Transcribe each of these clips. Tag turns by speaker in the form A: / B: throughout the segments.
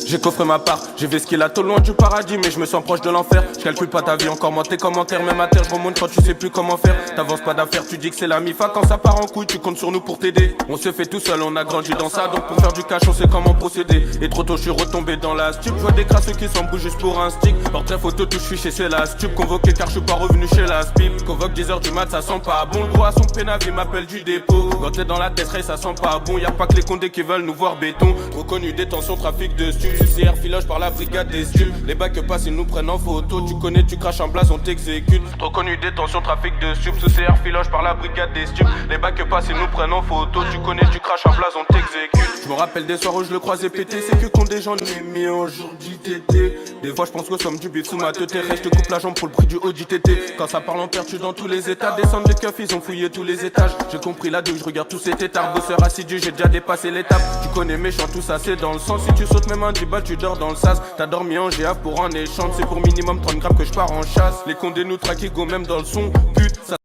A: J'ai coffré ma part, j'ai vesqué la tôle loin du paradis, mais je me sens proche de l'enfer. Je calcule pas ta vie, encore moins tes commentaires, même à terre, je remonte quand tu sais plus comment faire. T'avances pas d'affaires, tu dis que c'est la MIFA, quand ça part en couille, tu comptes sur nous pour t'aider. On se fait tout seul, on a grandi dans ça, donc pour faire du cash, on sait comment procéder. Et trop tôt, je suis retombé dans la stup, je vois des crasseux qui s'embrouillent juste pour un stick. Portrait photo, tout je suis chez c'est la stup, convoqué car je suis pas revenu chez la spip. Convoque 10h du mat, ça sent pas bon, le gros à son pénave, il m'appelle du dépôt. Quand t'es dans la tête, ça sent pas bon, y'a pas que les condés qui veulent nous voir béton. Reconnu détention, trafic de stup, CR filoche par la brigade des stups. Les bacs passent, ils nous prennent en photo, tu connais, tu craches en place, on t'exécute. Reconnu détention, trafic de stup, CR filoche par la brigade des stups. Les bacs passent, ils nous prennent en photo, tu connais, tu craches en place, on t'exécute. Je me rappelle des soirs où je le croisais péter, c'est que quand des gens mis un jour d'ITT. Des fois je pense que somme du bif sous ma tête, je te coupe la jambe pour le prix du haut d'ITT. Quand ça parle en perdu dans tous les états, descendre les keufs, ils ont fouillé tous les étages. J'ai compris là d'où je regarde tous ces tétards, bosseur assidu, j'ai déjà dépassé l'étape. Tu connais méchant, tout ça c'est dans le sang. Si tu sautes même un 10 balles, tu dors dans le sas. T'as dormi en GA pour un échange, c'est pour minimum 30 grammes que je pars en chasse. Les condés nous traquent, go même dans le son, pute, ça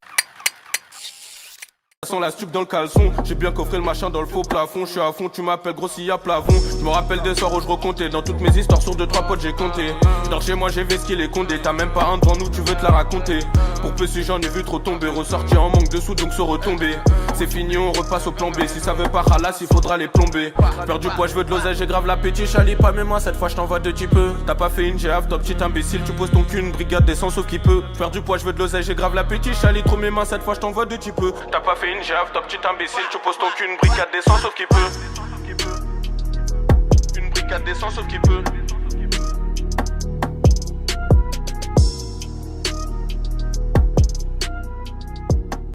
A: sans la stup dans le caleçon, j'ai bien coffré le machin dans le faux plafond. Je suis à fond, tu m'appelles gros s'il y a plafond. Je me rappelle des soirs où je recomptais, dans toutes mes histoires sur 2-3 potes j'ai compté. Dors chez moi j'ai vesqué les condés, t'as même pas un devant nous, tu veux te la raconter. Pour peu si j'en ai vu trop tomber, ressorti en manque de sous donc se retomber. C'est fini, on repasse au plan B, si ça veut pas halas, il faudra les plomber. Faire du poids, je veux de l'oseille, j'ai grave l'appétit, chalie pas mais moi cette fois je t'envoie de petit peu. T'as pas fait une GAF, toi petit imbécile, tu poses ton cul, une brigade des sans sauf qui peut. Faire du poids, je veux de l'oseille, j'ai grave l'appétit, chalie trop mes mains, cette fois je t'envoie de petit peu. T'as pas fait une GAF, toi petit imbécile, tu poses ton cul, une brigade des sans sauf qui peut. Une brigade des sans sauf qui peut.